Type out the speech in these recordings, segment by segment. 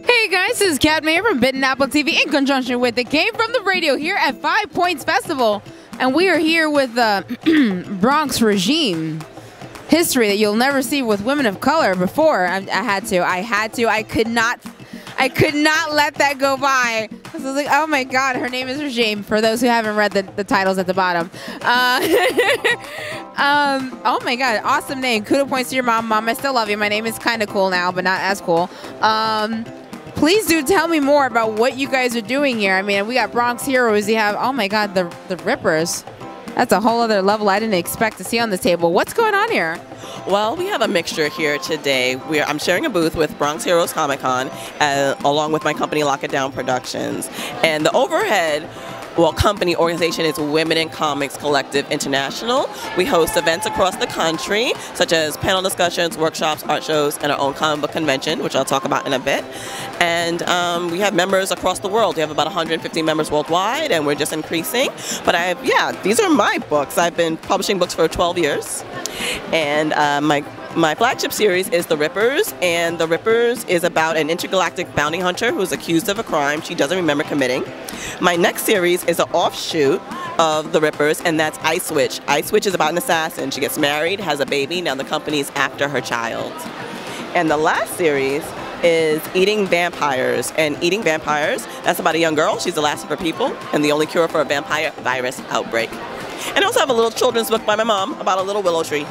Hey guys, this is CADMA from Bitten Apple TV in conjunction with the Game from the Radio here at 5 Points Festival. And we are here with the Bronx regime. History that you'll never see with women of color before. I had to. I could not let that go by. I was like, oh my God, her name is Regime, for those who haven't read the titles at the bottom. Oh my God, awesome name. Kudo points to your mom. Mom, I still love you. My name is kind of cool now, but not as cool. Please do tell me more about what you guys are doing here. I mean, we got Bronx heroes. You have, oh my God, the Rippers. That's a whole other level I didn't expect to see on this table. What's going on here? Well, we have a mixture here today. I'm sharing a booth with Bronx Heroes Comic Con along with my company Lockett Productions. And the overhead company organization is Women in Comics Collective International. We host events across the country, such as panel discussions, workshops, art shows, and our own comic book convention, which I'll talk about in a bit. And we have members across the world. We have about 150 members worldwide, and we're just increasing. But these are my books. I've been publishing books for 12 years. And my flagship series is The Rippers, and The Rippers is about an intergalactic bounty hunter who's accused of a crime she doesn't remember committing. My next series is an offshoot of The Rippers, and that's Ice Witch. Ice Witch is about an assassin. She gets married, has a baby, now the company's after her child. And the last series is Eating Vampires, and Eating Vampires, that's about a young girl. She's the last of her people, and the only cure for a vampire virus outbreak. And I also have a little children's book by my mom about a little willow tree.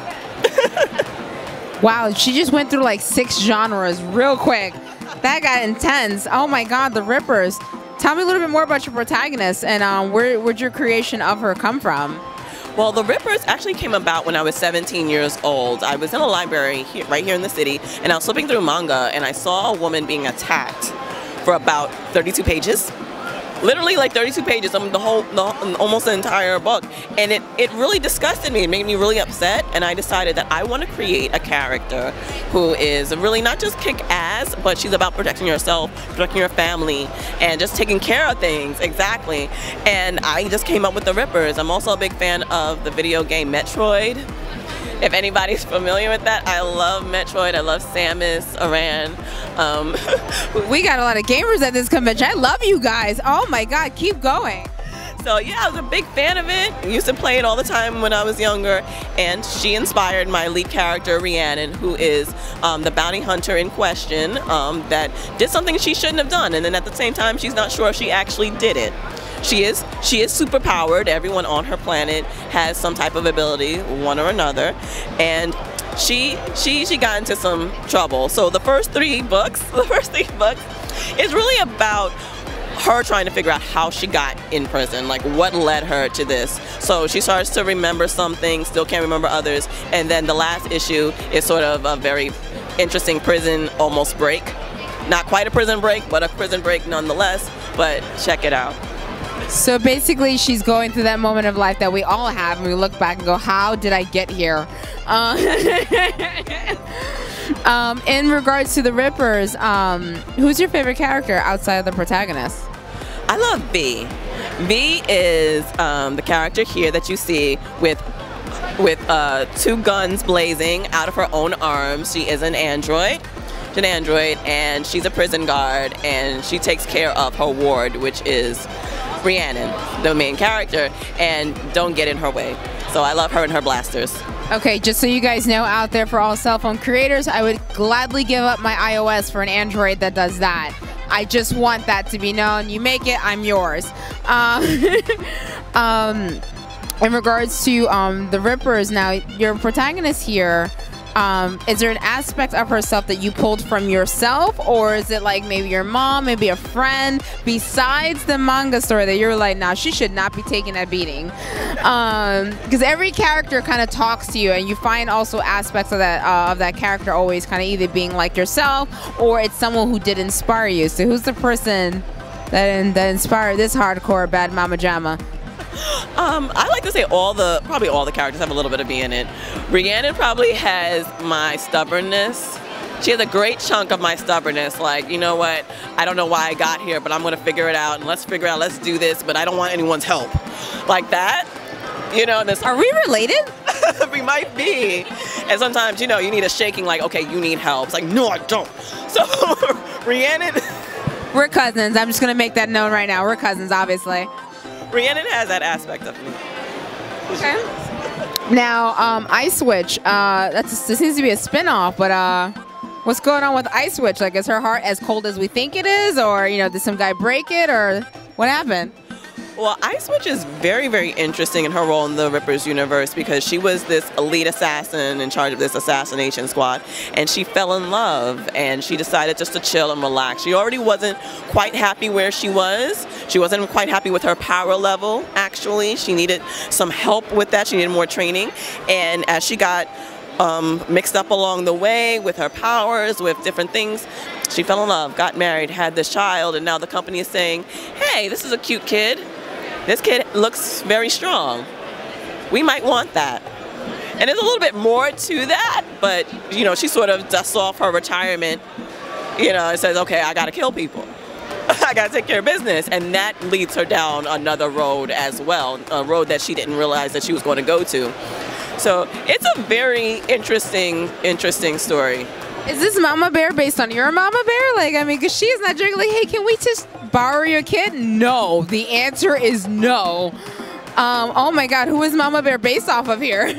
Wow, she just went through like 6 genres real quick. That got intense. Oh my God, the Rippers. Tell me a little bit more about your protagonist and where'd your creation of her come from? Well, The Rippers actually came about when I was 17 years old. I was in a library right here in the city, and I was flipping through manga, and I saw a woman being attacked for about 32 pages. Literally like 32 pages, almost the entire book, and it really disgusted me. It made me really upset, and I decided that I want to create a character who is really not just kick-ass, but she's about protecting herself, protecting her family, and just taking care of things, exactly. And I just came up with The Rippers. I'm also a big fan of the video game Metroid. If anybody's familiar with that, I love Metroid. I love Samus Aran. We got a lot of gamers at this convention. I love you guys. Oh my God, keep going. So yeah, I was a big fan of it. I used to play it all the time when I was younger, and she inspired my lead character, Rhiannon, who is the bounty hunter in question that did something she shouldn't have done, and then at the same time, she's not sure if she actually did it. She is super powered. Everyone on her planet has some type of ability, one or another, and she got into some trouble. So the first three books is really about her trying to figure out how she got in prison, like what led her to this. So she starts to remember some things, still can't remember others, and then the last issue is sort of a very interesting prison almost break. Not quite a prison break, but a prison break nonetheless, but check it out. So basically, she's going through that moment of life that we all have, and we look back and go, how did I get here? In regards to the Rippers, who's your favorite character outside of the protagonist? I love V. V is the character here that you see with 2 guns blazing out of her own arms. She is an android. She's an android, and she's a prison guard, and she takes care of her ward, which is Rhiannon, the main character, and don't get in her way. So I love her and her blasters. Okay, just so you guys know out there, for all cell phone creators, I would gladly give up my iOS for an Android that does that. I just want that to be known. You make it, I'm yours. In regards to the Rippers, now your protagonist here, is there an aspect of herself that you pulled from yourself, or is it like maybe your mom, maybe a friend, besides the manga story that you're like, nah, she should not be taking that beating? Because every character kind of talks to you, and you find also aspects of that character always kind of either being like yourself, or it's someone who did inspire you. So who's the person that inspired this hardcore bad mama jamma? I like to say probably all the characters have a little bit of me in it. Rhiannon probably has my stubbornness. She has a great chunk of my stubbornness, like, you know what, I don't know why I got here, but I'm going to figure it out, and let's do this, but I don't want anyone's help. Like that. You know, this. Are we related? We might be. And sometimes, you know, you need a shaking like, okay, you need help. It's like, no, I don't. So Rhiannon. We're cousins. I'm just going to make that known right now. We're cousins, obviously. Rhiannon has that aspect of me. Okay. Now, Ice Witch, this seems to be a spinoff, but what's going on with Ice Witch? Like, is her heart as cold as we think it is? Or, you know, did some guy break it? Or what happened? Well, Ice Witch is very, very interesting in her role in the Ripper's universe because she was this elite assassin in charge of this assassination squad, and she fell in love, and she decided just to chill and relax. She already wasn't quite happy where she was. She wasn't quite happy with her power level, actually. She needed some help with that. She needed more training, and as she got mixed up along the way with her powers, with different things, she fell in love, got married, had this child, and now the company is saying, hey, this is a cute kid. This kid looks very strong. We might want that. And there's a little bit more to that, but, you know, she sort of dusts off her retirement, you know, and says, okay, I gotta kill people. I gotta take care of business. And that leads her down another road as well, a road that she didn't realize that she was going to go to. So it's a very interesting story. Is this Mama Bear based on your Mama Bear? Like, I mean, because she's not joking. Like, hey, can we just borrow your kid? No. The answer is no. Oh my God, who is Mama Bear based off of here?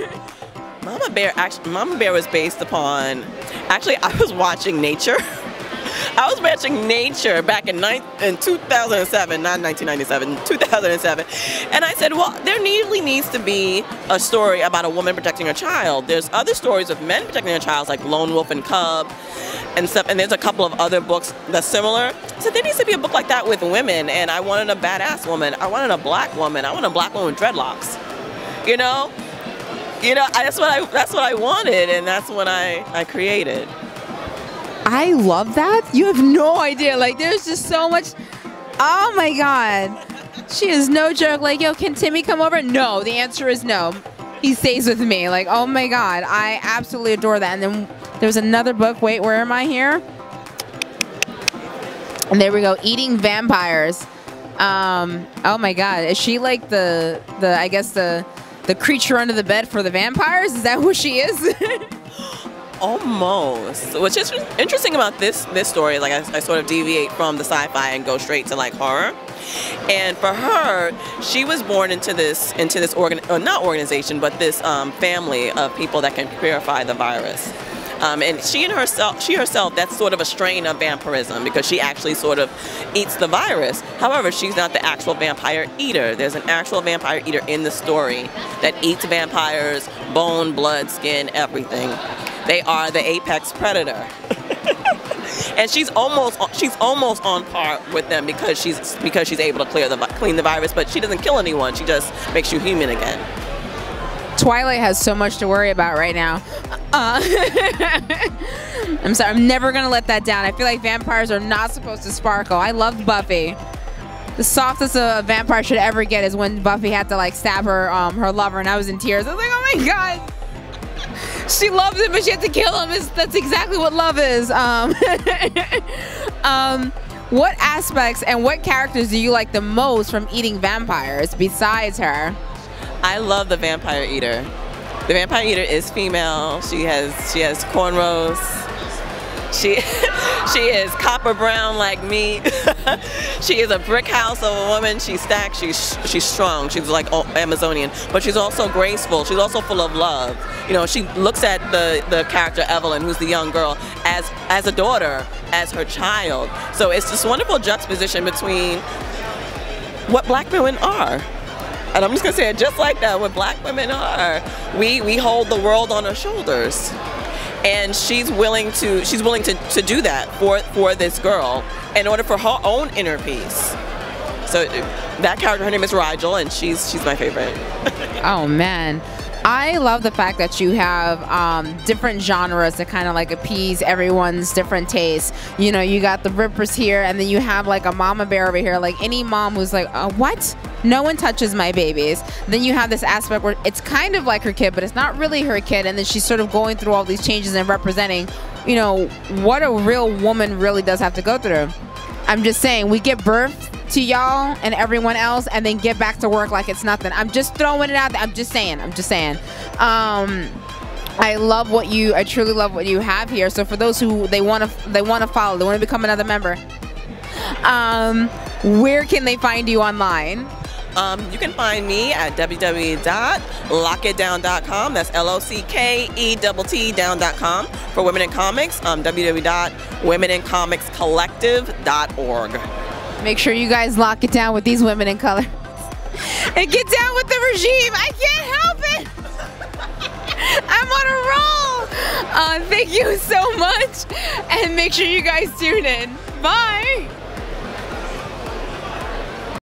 Mama Bear was based upon. Actually, I was watching Nature. I was watching Nature back in 2007, not 1997, 2007. And I said, well, there really needs to be a story about a woman protecting her child. There's other stories of men protecting their child, like Lone Wolf and Cub and stuff. And there's a couple of other books that's similar. So there needs to be a book like that with women. And I wanted a badass woman. I wanted a black woman. I wanted a black woman with dreadlocks. You know, that's what I wanted, and that's what I created. I love that. You have no idea. Like, there's just so much. Oh my God. She is no joke. Like, yo, can Timmy come over? No. The answer is no. He stays with me. Like, oh my God. I absolutely adore that. And then there's another book. Wait, where am I here? And there we go. Eating Vampires. Oh my God. Is she like the I guess the creature under the bed for the vampires? Is that who she is? Almost. What's just interesting about this story, like I sort of deviate from the sci-fi and go straight to like horror. And for her, she was born into this not organization, but this family of people that can purify the virus. And she herself, that's sort of a strain of vampirism because she actually sort of eats the virus. However, she's not the actual vampire eater. There's an actual vampire eater in the story that eats vampires, bone, blood, skin, everything. They are the apex predator. And she's almost on par with them because she's able to clean the virus, but she doesn't kill anyone. She just makes you human again. Twilight has so much to worry about right now. I'm sorry, I'm never gonna let that down. I feel like vampires are not supposed to sparkle. I loved Buffy. The softest a vampire should ever get is when Buffy had to like stab her her lover, and I was in tears. I was like, oh my God. She loves him, but she had to kill him. That's exactly what love is. What aspects and what characters do you like the most from eating vampires besides her? I love the vampire eater. The vampire eater is female. She has cornrows. She is copper brown like me. She is a brick house of a woman. She's stacked. She's strong. She's like Amazonian, but she's also graceful. She's also full of love. You know, she looks at the character Evelyn, who's the young girl, as a daughter, as her child. So it's this wonderful juxtaposition between what black women are. And I'm just gonna say it just like that. What black women are, we hold the world on our shoulders, and she's willing to do that for this girl in order for her own inner peace. So that character, her name is Rigel, and she's my favorite. Oh man. I love the fact that you have different genres to kind of like appease everyone's different tastes. You know, you got the Rippers here, and then you have like a Mama Bear over here. Like any mom who's like, what? No one touches my babies. Then you have this aspect where it's kind of like her kid, but it's not really her kid. And then she's sort of going through all these changes and representing, you know, what a real woman really does have to go through. I'm just saying, we give birth to y'all and everyone else and then get back to work like it's nothing. I'm just throwing it out there. I'm just saying. I love what I truly love what you have here. So for those who they want to follow, they want to become another member, where can they find you online? You can find me at www.lockettdown.com. That's LOCKETT-down.com. For Women in Comics, www.womenincomicscollective.org. Make sure you guys lock it down with these women in color. And get down with the regime. I can't help it. I'm on a roll. Thank you so much. And make sure you guys tune in. Bye.